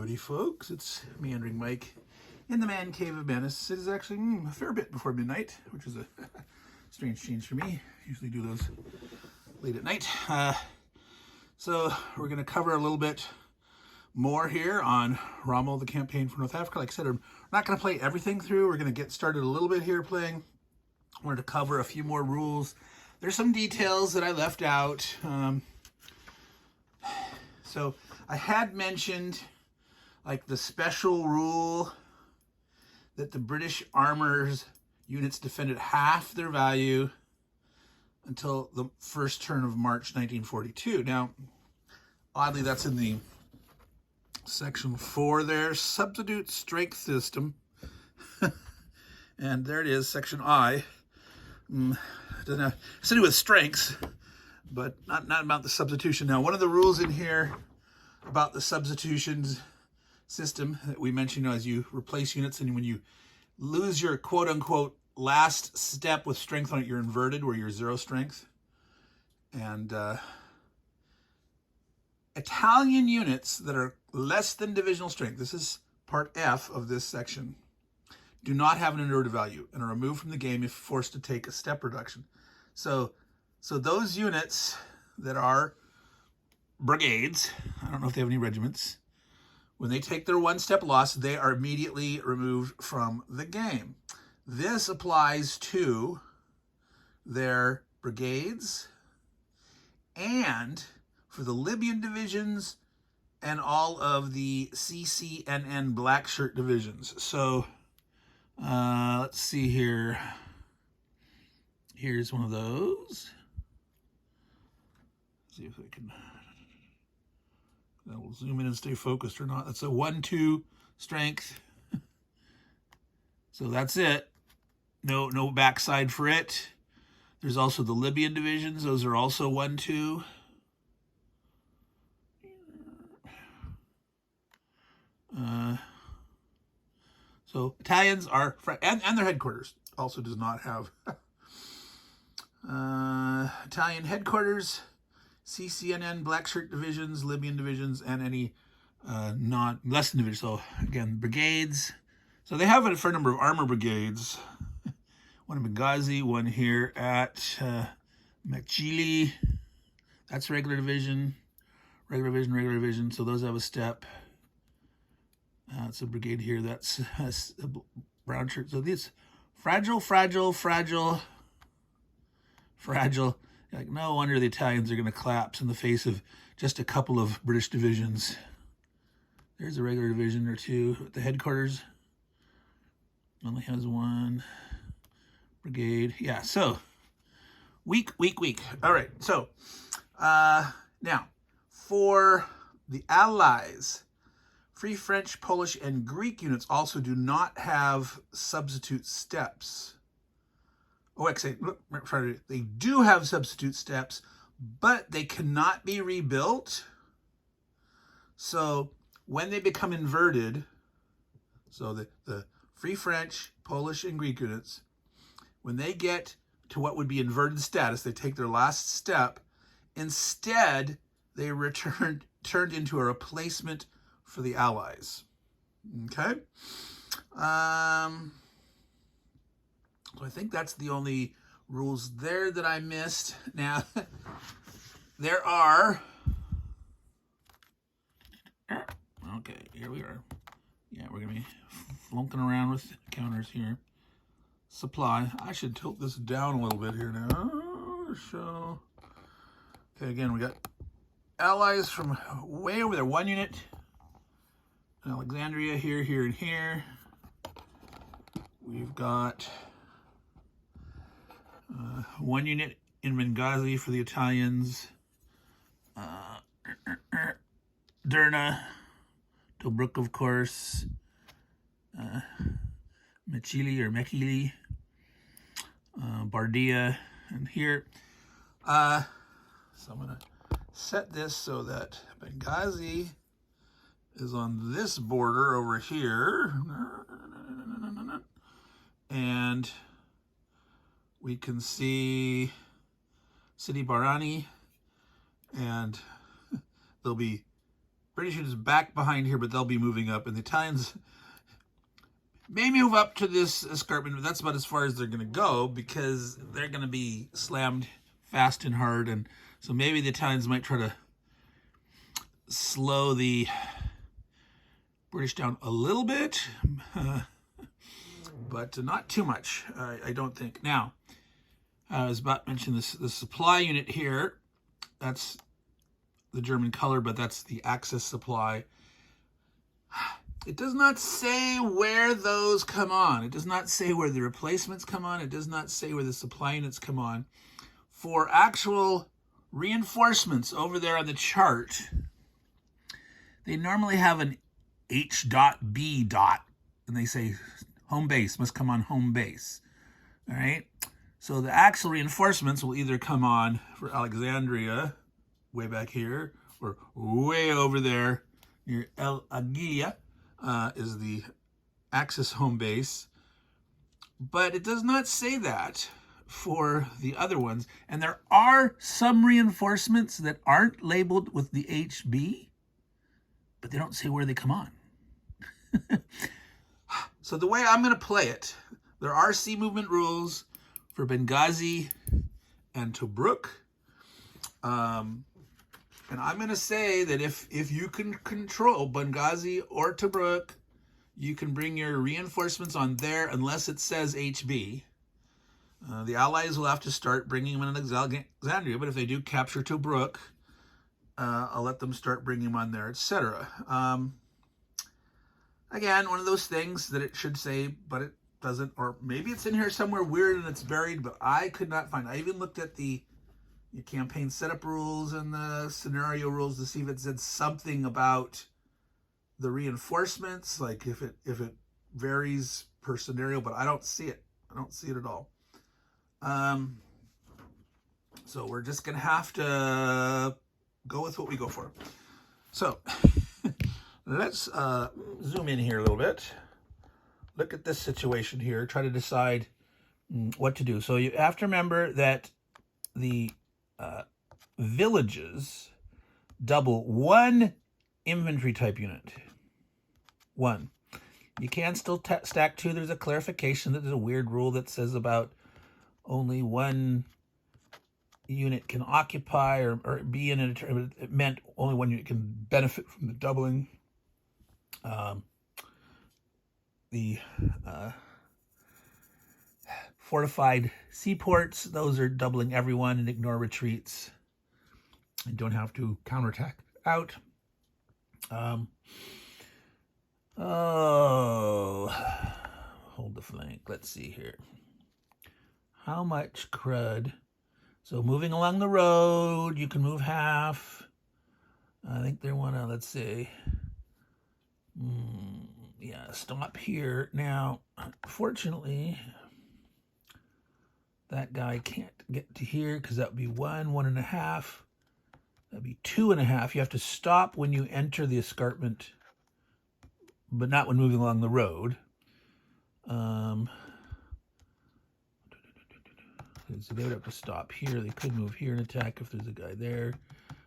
Howdy folks, it's Meandering Mike in the man cave of Menace. It is actually a fair bit before midnight, which is a strange change for me. Usually do those late at night. So we're going to cover a little bit more here on Rommel, the campaign for North Africa. Like I said, I'm not going to play everything through. We're going to get started a little bit here playing. We're going to cover a few more rules. There's some details that I left out. So I had mentioned like the special rule that the British armors units defended half their value until the first turn of March 1942. Now, oddly, that's in the section 4 there, substitute strength system. And there it is, section I. Doesn't have to do with strengths, but not about the substitution. Now, one of the rules in here about the substitutions system that we mentioned, as you replace units and when you lose your quote-unquote last step with strength on it, you're inverted, where you're 0 strength. And Italian units that are less than divisional strength, this is part F of this section, do not have an inverted value and are removed from the game if forced to take a step reduction. So those units that are brigades, I don't know if they have any regiments, when they take their 1-step loss, they are immediately removed from the game. This applies to their brigades and for the Libyan divisions and all of the CCNN black shirt divisions. So let's see here. Here's one of those. Let's see if I can. That will zoom in and stay focused or not. That's a 1-2 strength. So that's it. No backside for it. There's also the Libyan divisions. Those are also 1-2. So Italians are, and their headquarters also does not have Italian headquarters, CCNN black shirt divisions, Libyan divisions, and any less than divisions. So again, brigades. So they have a fair number of armor brigades. One in Benghazi, one here at Mechili. That's regular division. Regular division. So those have a step. It's a brigade here. That's a brown shirt. So these fragile. Like, no wonder the Italians are going to collapse in the face of just a couple of British divisions. There's a regular division or two. The headquarters only has one brigade. Yeah, so weak. All right, so now for the Allies, Free French, Polish, and Greek units also do not have substitute steps. Oh, actually, sorry, they do have substitute steps, but they cannot be rebuilt. So when they become inverted, so the Free French, Polish, and Greek units, when they get to what would be inverted status, they take their last step, instead they turned into a replacement for the Allies. Okay? So I think that's the only rules there that I missed. Now, there are... Okay, here we are. Yeah, we're going to be flunking around with counters here. Supply. I should tilt this down a little bit here now to show. Okay, again, we got Allies from way over there. 1 unit. Alexandria here, and here. We've got 1 unit in Benghazi for the Italians. Derna, Tobruk, of course. Mechili, Bardia, and here. So I'm going to set this so that Benghazi is on this border over here. And we can see Sidi Barani, and there'll be British units back behind here, but they'll be moving up, and the Italians may move up to this escarpment, but that's about as far as they're going to go because they're going to be slammed fast and hard, and so maybe the Italians might try to slow the British down a little bit, but not too much, I don't think. Now, I was about to mention this, the supply unit here, that's the German color, but that's the Axis supply. It does not say where those come on. It does not say where the replacements come on. It does not say where the supply units come on. For actual reinforcements over there on the chart, they normally have an H.B. and they say home base must come on home base. All right. So the actual reinforcements will either come on for Alexandria, way back here, or way over there near El Aguila is the Axis home base. But it does not say that for the other ones. And there are some reinforcements that aren't labeled with the HB, but they don't say where they come on. So the way I'm going to play it, there are sea movement rules for Benghazi and Tobruk. And I'm going to say that if you can control Benghazi or Tobruk, you can bring your reinforcements on there unless it says HB. The Allies will have to start bringing them in Alexandria, but if they do capture Tobruk, I'll let them start bringing them on there, etc. Again, one of those things that it should say, but it doesn't, or maybe it's in here somewhere weird and it's buried, but I could not find it. I even looked at the campaign setup rules and the scenario rules to see if it said something about the reinforcements, like if it varies per scenario, but I don't see it. I don't see it at all. So we're just gonna have to go with what we go for. So let's zoom in here a little bit. Look at this situation here. Try to decide what to do. So you have to remember that the villages double one infantry type unit. One. You can still stack two. There's a clarification that there's a weird rule that says about only one unit can occupy or be in it. It meant only one unit can benefit from the doubling. The fortified seaports, those are doubling everyone and ignore retreats and don't have to counterattack out. Hold the flank. Let's see here. How much crud? So moving along the road, you can move half. I think they want to, let's see. Yeah, stop here. Now, fortunately, that guy can't get to here because that would be 1.5. That'd be 2.5. You have to stop when you enter the escarpment, but not when moving along the road. So they would have to stop here. They could move here and attack if there's a guy there,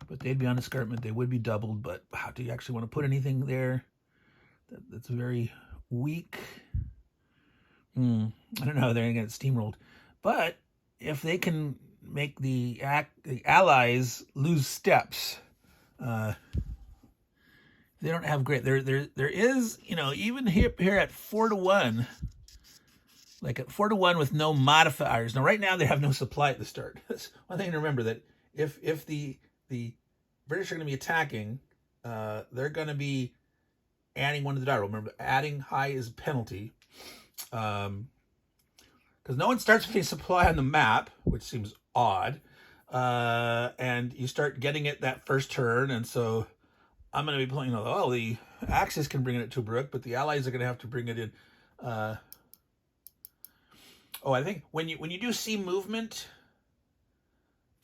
but they'd be on escarpment. They would be doubled, but wow, do you actually want to put anything there? That's very weak. I don't know. They're going to get steamrolled. But if they can make the Allies lose steps, they don't have great. There is, even here at 4-1, like at 4-1 with no modifiers. Now, right now they have no supply at the start. That's one thing to remember, that if the British are going to be attacking, they're going to be adding one to the die roll. Remember, adding high is a penalty. Because no one starts with a supply on the map, which seems odd. And you start getting it that first turn, and so I'm going to be playing, the Axis can bring it to Tobruk, but the Allies are going to have to bring it in. I think when you do sea movement,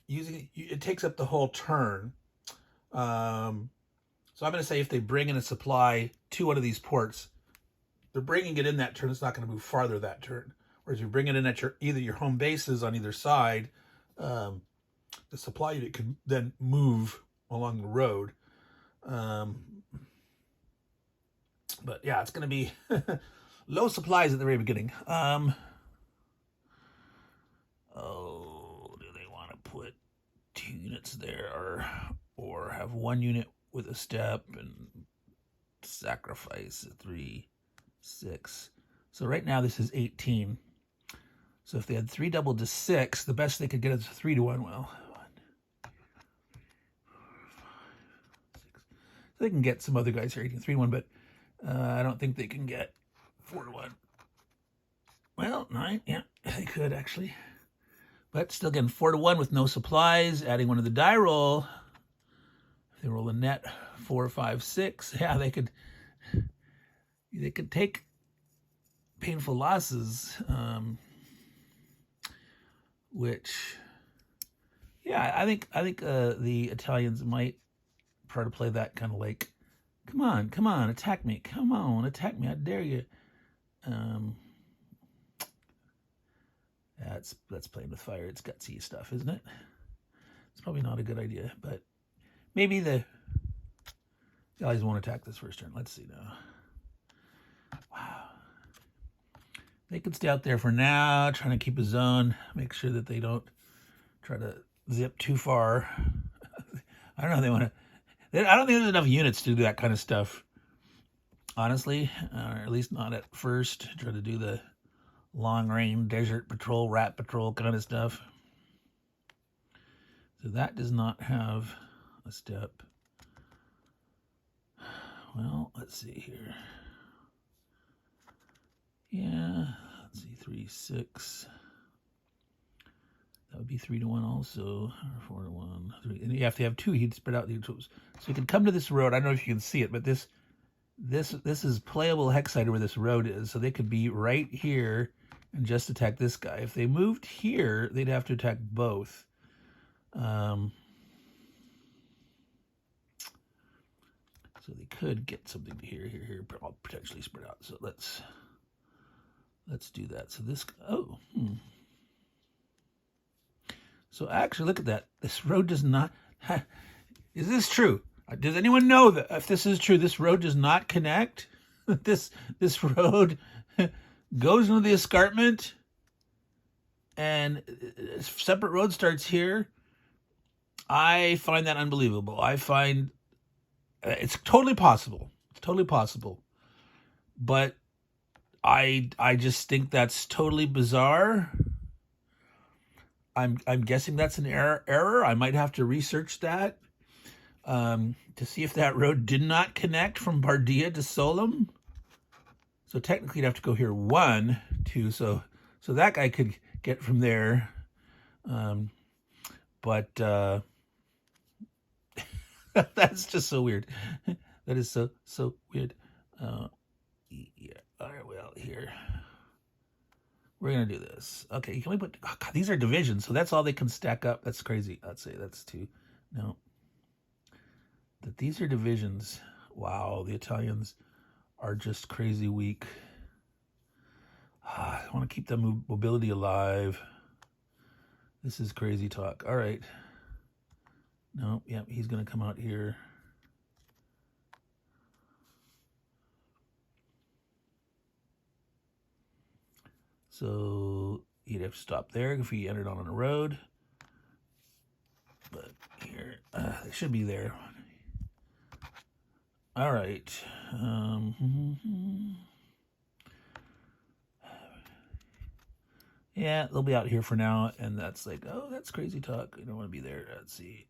it takes up the whole turn. So I'm going to say if they bring in a supply to one of these ports, they're bringing it in that turn. It's not going to move farther that turn. Whereas you bring it in at either your home bases on either side, the supply unit can then move along the road. But yeah, it's going to be low supplies at the very beginning. Oh, do they want to put 2 units there, or have 1 unit with a step and sacrifice a 3, 6? So right now this is 18. So if they had 3 doubled to 6, the best they could get is 3 to 1. Well, 1, 2, 3, 4, 5, 6. So they can get some other guys here 3 to 1, but I don't think they can get 4 to 1. Well, 9, yeah, they could actually. But still getting 4 to 1 with no supplies, adding 1 to the die roll. If they roll a net 4, 5, 6, yeah, they could take painful losses, which, yeah, I think the Italians might try to play that kind of like, come on, attack me, I dare you. That's playing with fire. It's gutsy stuff, isn't it? It's probably not a good idea, but maybe the Allies won't attack this first turn. Let's see now. Wow. They could stay out there for now, trying to keep a zone, make sure that they don't try to zip too far. I don't know if they want to. I don't think there's enough units to do that kind of stuff, honestly, or at least not at first. Try to do the long-range desert patrol, rat patrol kind of stuff. So that does not have a step. Well, let's see here. Yeah, let's see, 3, 6. That would be 3 to 1 also, or 4 to 1. 3. And you have to have 2. He'd spread out the troops. So you can come to this road. I don't know if you can see it, but this is playable Hexite where this road is. So they could be right here and just attack this guy. If they moved here, they'd have to attack both. So they could get something here, potentially spread out. So let's do that. So this, So actually, look at that. This road does not, is this true? Does anyone know that if this is true, this road does not connect? This road goes into the escarpment and a separate road starts here. I find that unbelievable. I find it's totally possible. It's totally possible. But I just think that's totally bizarre. I'm guessing that's an error. I might have to research that to see if that road did not connect from Bardia to Solom. So technically you'd have to go here 1, 2, so that guy could get from there. But that's just so weird. That is so weird. Yeah. All right, well, here. We're going to do this. Okay, can we put... Oh, God, these are divisions, so that's all they can stack up. That's crazy. Let's say that's 2. No. That these are divisions. Wow, the Italians are just crazy weak. I want to keep the mobility alive. This is crazy talk. All right. No, yeah, he's going to come out here. So you'd have to stop there if he entered on a road. But here, they should be there. All right. Yeah, they'll be out here for now, and that's like, oh, that's crazy talk. You don't want to be there. Let's see.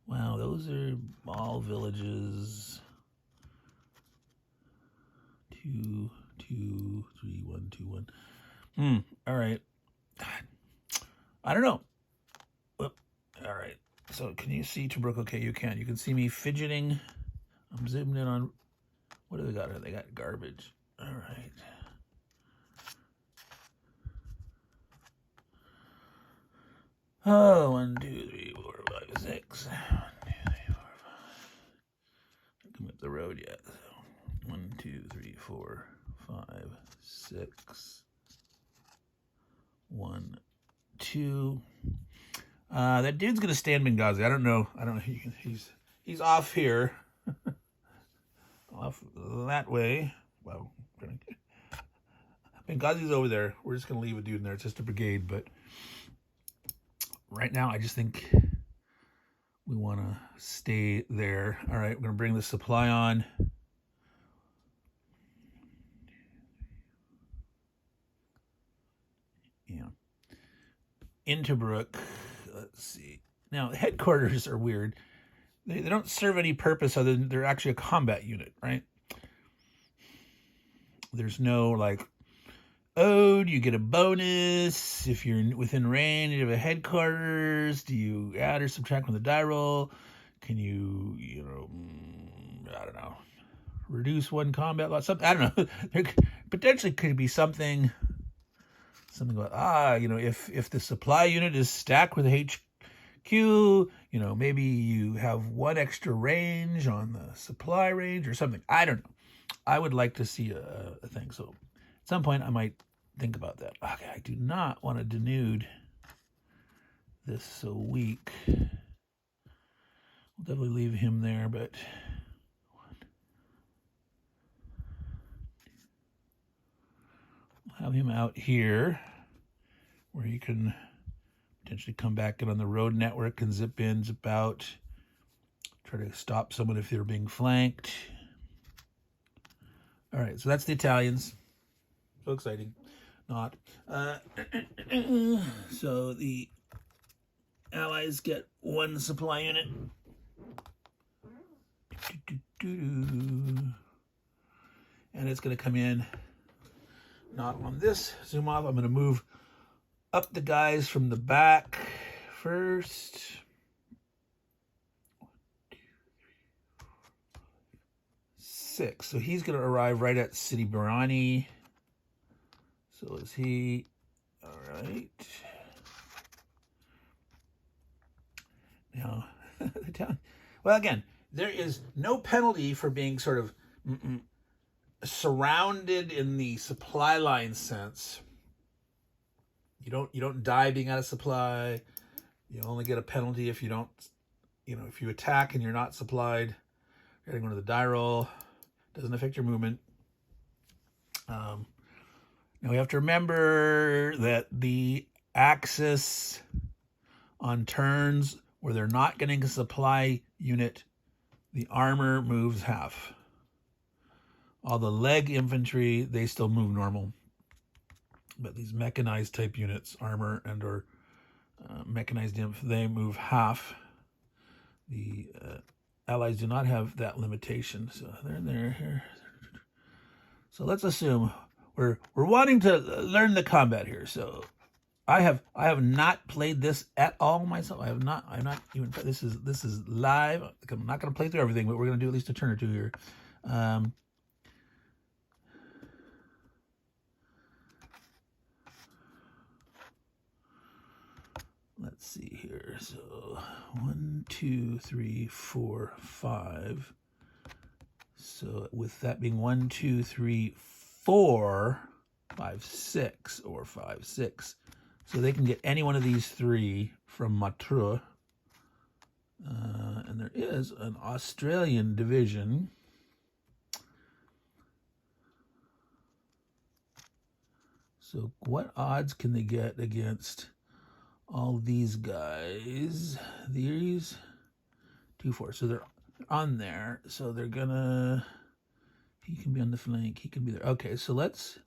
Wow, those are all villages. 2, 2, 3, 1, 2, 1. All right. I don't know. Whoop. All right. So can you see Tobruk? Okay, you can. You can see me fidgeting. I'm zooming in on... What do they got here? They got garbage. All right. Oh, 1, 2, 3, 4, 5, 6. 1, 2, 3, 4, 5. Haven't come up the road yet. So 1, 2, 3, 4, 5, 6. 1, 2. That dude's gonna stand Benghazi. I don't know. He's he's off here. Off that way. Well, Benghazi's over there. We're just going to leave a dude in there. It's just a brigade, but right now I just think we want to stay there. All right, we're going to bring the supply on. Yeah. Into Brook. Let's see. Now, headquarters are weird. They don't serve any purpose other than they're actually a combat unit, right? There's no like, oh, do you get a bonus if you're within range of a headquarters? Do you add or subtract from the die roll? Can you, I don't know, reduce one combat loss? Something, I don't know. There potentially could be something about, if the supply unit is stacked with HQ, maybe you have one extra range on the supply range or something. I don't know. I would like to see a thing. So at some point I might think about that. Okay, I do not want to denude this so weak. We'll definitely leave him there, but we'll have him out here where he can potentially come back in on the road network and zip in, zip out, try to stop someone if they're being flanked. All right, so that's the Italians. So exciting. Not. So the Allies get one supply unit. And it's going to come in. Not on this. Zoom off. I'm going to move up the guys from the back first. 6. So he's going to arrive right at City Barani. So is he? All right. Now, the town. Well, again, there is no penalty for being sort of surrounded in the supply line sense. You don't die being out of supply. You only get a penalty if you don't, if you attack and you're not supplied. You're going to the die roll. Doesn't affect your movement. Now we have to remember that the axis on turns where they're not getting a supply unit, the armor moves half. All the leg infantry, they still move normal. But these mechanized type units, armor and or mechanized inf, they move half. The Allies do not have that limitation, so they're there. So let's assume we're wanting to learn the combat here. So I have not played this at all myself. I'm not even. This is live. I'm not going to play through everything, but we're going to do at least a turn or two here. Let's see here. So 1, 2, 3, 4, 5. So with that being 1, 2, 3, 4, 5, 6, or 5, 6. So they can get any one of these 3 from Matre. And there is an Australian division. So what odds can they get against all these guys? These 2, 4. So they're on there. So they're gonna. He can be on the flank. He can be there. Okay, so let's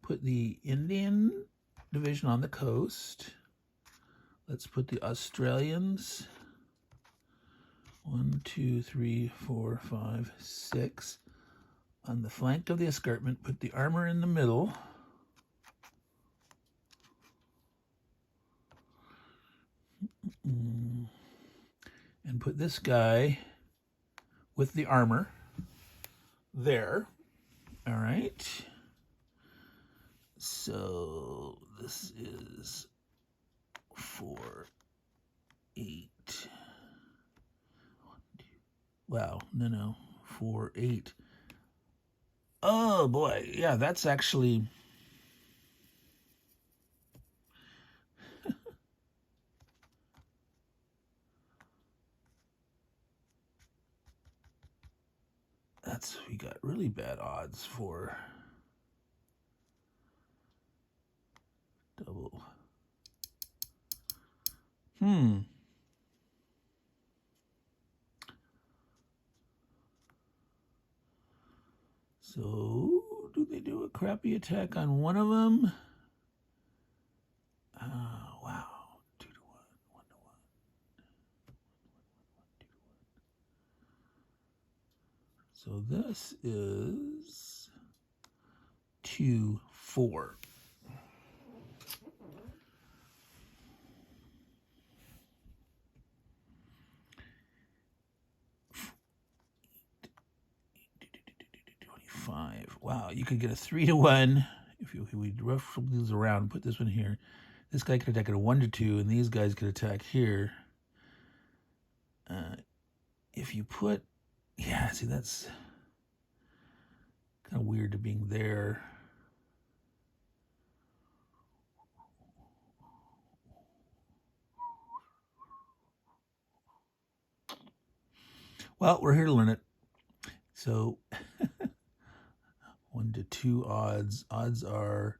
put the Indian division on the coast. Let's put the Australians. 1, 2, 3, 4, 5, 6 on the flank of the escarpment. Put the armor in the middle. And put this guy with the armor there. All right. So this is 4, 8. Wow, no, 4, 8. Oh boy, yeah, that's actually. we got really bad odds for double. So, do they do a crappy attack on one of them? Wow. 2 to 1, 1 to 1. 1 to 1, 2 to 1. So this is 2, 4. Wow, you could get a 3 to 1 if we roughly these around. Put this one here. This guy could attack at a 1 to 2, and these guys could attack here. If you put, yeah, see that's kind of weird to being there. Well, we're here to learn it. So 1 to 2 odds. Odds are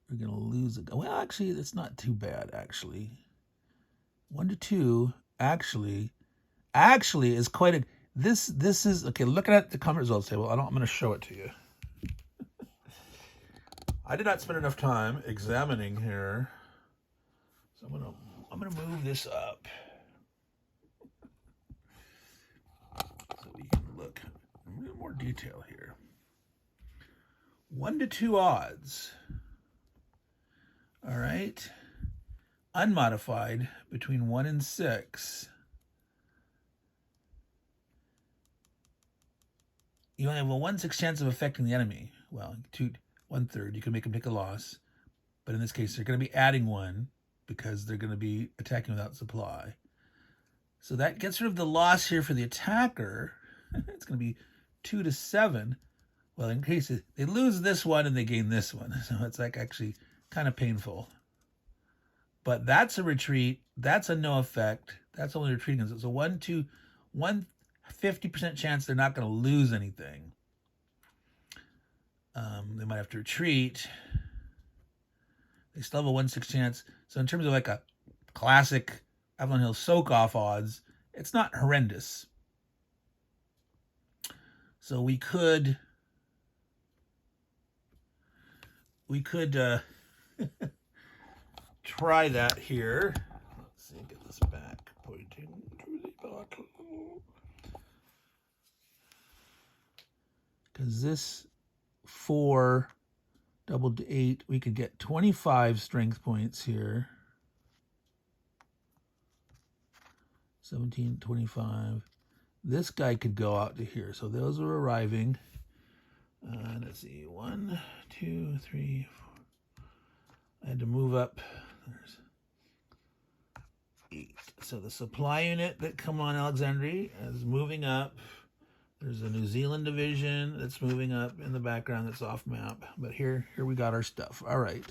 we're going to lose it. Well, actually, that's not too bad, actually. 1 to 2 actually is quite a... This is... Okay, looking at the comment results table, I'm going to show it to you. I did not spend enough time examining here. So I'm going to move this up. So we can look in a little more detail here. 1 to 2 odds. All right. Unmodified between 1 and 6. You only have a 1/6 chance of affecting the enemy. Well, 1/3. You can make them take a loss. But in this case, they're going to be adding 1 because they're going to be attacking without supply. So that gets rid of the loss here for the attacker. It's going to be 2 to 7. Well, in case they lose this one and they gain this one. So it's like actually kind of painful. But that's a retreat. That's a no effect. That's only retreating. So it's a 1/50% chance they're not going to lose anything. They might have to retreat. They still have a 1/6 chance. So in terms of like a classic Avalon Hill soak-off odds, it's not horrendous. So we could try that here. Let's see, get this back, pointing to the bottom. Because this 4 doubled to 8, we could get 25 strength points here. 17, 25. This guy could go out to here. So those are arriving. Let's see, 1, 2, 3, 4. I had to move up. There's 8. So the supply unit that come on Alexandria is moving up. There's a New Zealand division that's moving up in the background that's off map. But here we got our stuff. All right.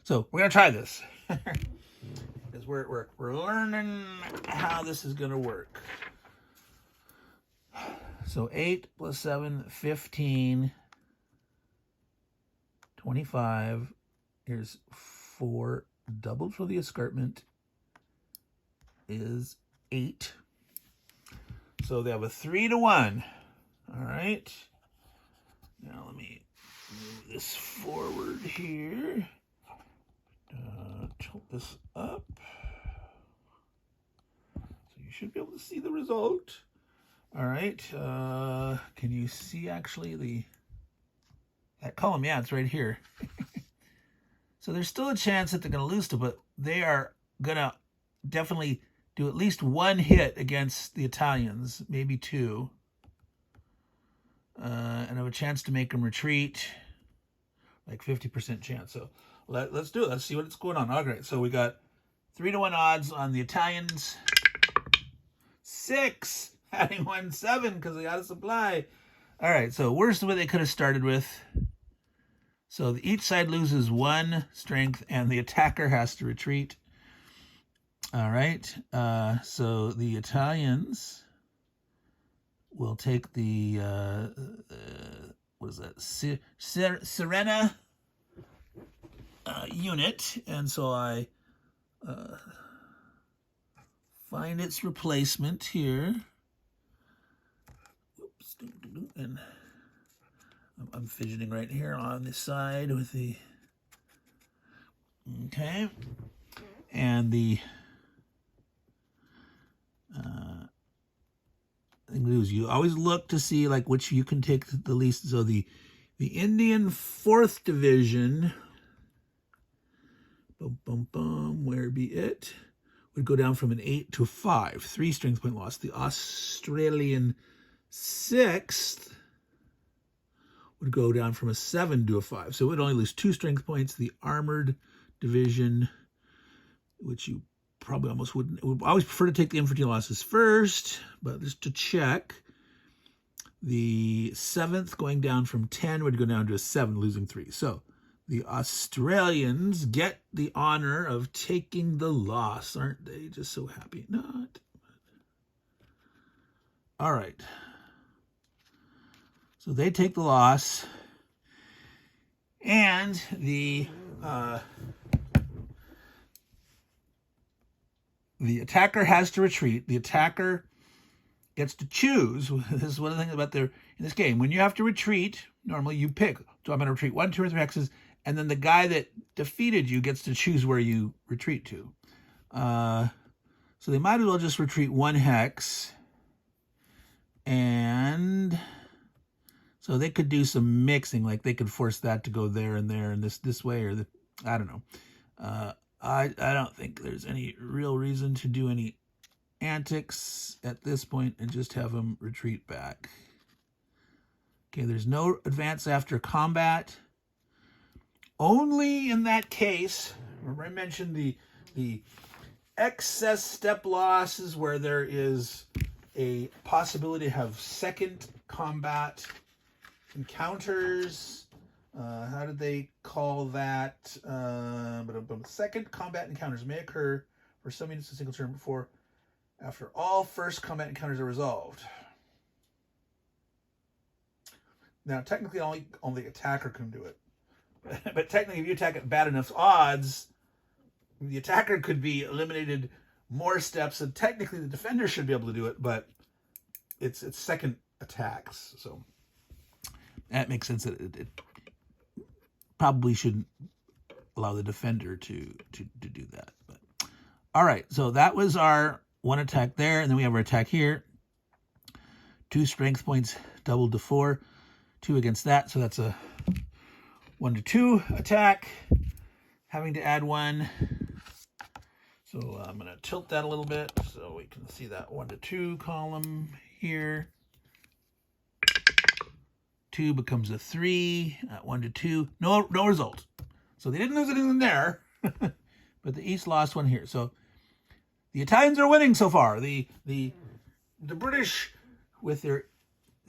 So we're going to try this. Because we're learning how this is going to work. So 8 plus 7, 15, 25. Here's 4 doubled for the escarpment is 8. So they have a 3 to 1. All right. Now let me move this forward here. Tilt this up. So you should be able to see the result. All right. Can you see actually that column? Yeah, it's right here. So there's still a chance that they're going to lose to, but they are going to definitely do at least 1 hit against the Italians, maybe 2. And have a chance to make them retreat, like 50% chance. So let's do it. Let's see what's going on. All right, so we got 3 to 1 odds on the Italians. 6, adding 1, 7 because they got a supply. All right, so worst of what they could have started with. So each side loses 1 strength, and the attacker has to retreat. All right, so the Italians will take the, what is that, Serena unit, and so I find its replacement here. Oops, and I'm fidgeting right here on the side with the, okay, and the thing to do is you always look to see like which you can take the least. So the Indian 4th Division, where be it, would go down from an 8 to a 5, 3 strength point loss. The Australian 6th would go down from a 7 to a 5. So it would only lose 2 strength points. The Armored Division, which you probably almost would always prefer to take the infantry losses first, but just to check, the 7th going down from 10 would go down to a 7, losing 3. So the Australians get the honor of taking the loss. Aren't they just so happy? Not. All right. So they take the loss, and the attacker has to retreat. The attacker gets to choose. This is one of the things about in this game. When you have to retreat, normally you pick. So I'm going to retreat 1, 2, or 3 hexes, and then the guy that defeated you gets to choose where you retreat to. So they might as well just retreat 1 hex. And so they could do some mixing, like they could force that to go there and this way, or I don't know. I don't think there's any real reason to do any antics at this point and just have them retreat back. Okay, there's no advance after combat. Only in that case, remember I mentioned the excess step losses where there is a possibility to have second combat encounters. How did they call that? Second combat encounters may occur for some units in a single turn after all first combat encounters are resolved. Now, technically, only the attacker can do it. But technically, if you attack at bad enough odds, the attacker could be eliminated more steps, and technically the defender should be able to do it, but it's second attacks. So that makes sense that it probably shouldn't allow the defender to do that. But all right, so that was our 1 attack there, and then we have our attack here. 2 strength points doubled to 4, 2 against that, so that's a 1 to 2 attack, having to add 1. So I'm going to tilt that a little bit so we can see that 1 to 2 column here. 2 becomes a 3 at 1 to 2. No result. So they didn't lose anything there, but the East lost 1 here. So the Italians are winning so far. The British, with their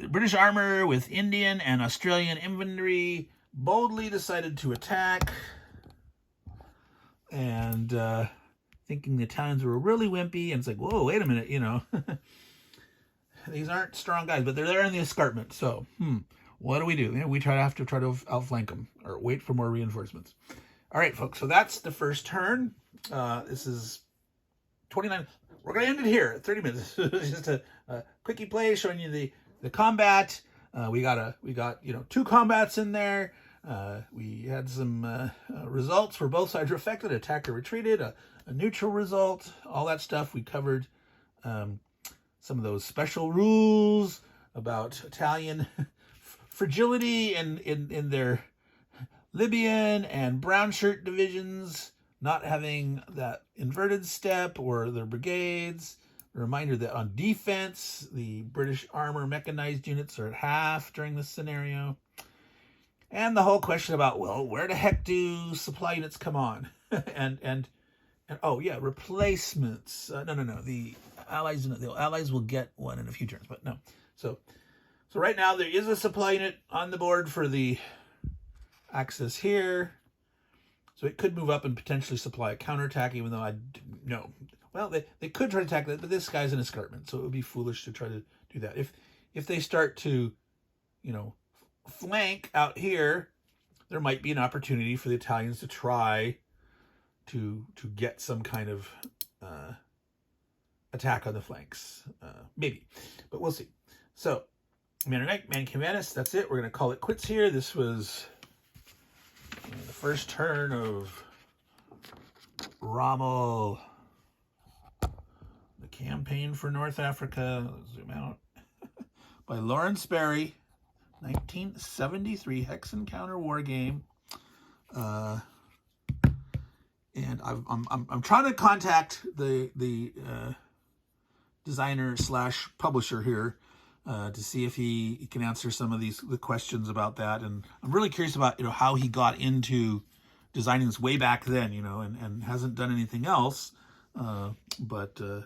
British armor, with Indian and Australian infantry, boldly decided to attack, and thinking the Italians were really wimpy, and it's like, whoa, wait a minute, these aren't strong guys, but they're there in the escarpment. So, what do? We have to try to outflank them or wait for more reinforcements. All right, folks. So that's the first turn. This is 29. We're going to end it here at 30 minutes. Just a quickie play showing you the combat. We got 2 combats in there. We had some results where both sides were affected. Attacker retreated. A neutral result. All that stuff we covered. Some of those special rules about Italian fragility in their Libyan and brown shirt divisions, not having that inverted step, or their brigades. A reminder that on defense, the British armor mechanized units are at half during this scenario. And the whole question about, well, where the heck do supply units come on? and oh yeah, replacements. No. The Allies will get 1 in a few turns, but no. So right now there is a supply unit on the board for the axis here. So it could move up and potentially supply a counterattack, even though well, they could try to attack that, but this guy's an escarpment, so it would be foolish to try to do that. if they start to, you know, flank out here, there might be an opportunity for the Italians to try to get some kind of attack on the flanks. Maybe, but we'll see. So, Meandering Mike, Man Can Venice, that's it. We're going to call it quits here. This was the first turn of Rommel, The Campaign for North Africa. Let's zoom out. By Loren Sperry, 1973 Hex Encounter war game. And I'm trying to contact the designer / publisher here to see if he can answer some of the questions about that. And I'm really curious about, you know, how he got into designing this way back then, you know, and hasn't done anything else. But it'd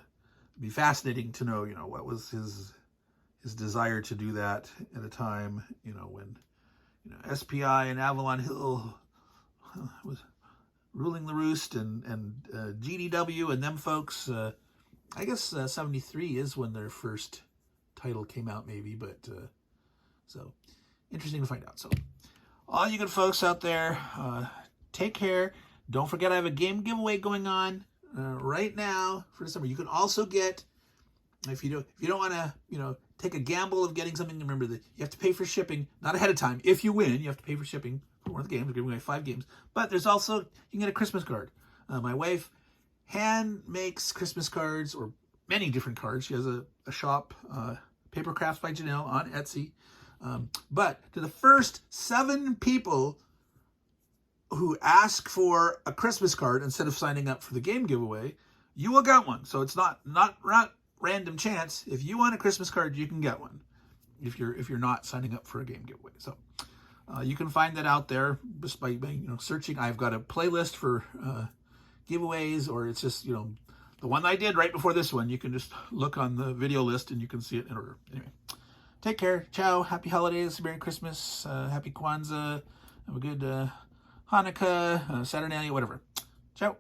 be fascinating to know, you know, what was his desire to do that at a time, you know, when, you know, SPI and Avalon Hill was ruling the roost, and GDW and them folks. I guess 73 is when their first title came out, maybe, but so interesting to find out. So all you good folks out there, take care. Don't forget, I have a game giveaway going on right now for December. You can also get, if you don't want to, you know, take a gamble of getting something, remember that you have to pay for shipping, not ahead of time. If you win, you have to pay for shipping for one of the games. We're giving away 5 games. But there's also, you can get a Christmas card. My wife hand makes Christmas cards, or many different cards. She has a shop, Paper Crafts by Janelle on Etsy. But to the first 7 people who ask for a Christmas card instead of signing up for the game giveaway, you will get one. So it's not random chance. If you want a Christmas card, you can get one if you're not signing up for a game giveaway. So you can find that out there just by, you know, searching. I've got a playlist for giveaways, or it's just, you know, the one I did right before this one. You can just look on the video list and you can see it in order. Anyway, take care. Ciao. Happy holidays. Merry Christmas. Happy Kwanzaa. Have a good Hanukkah, Saturnalia, whatever. Ciao.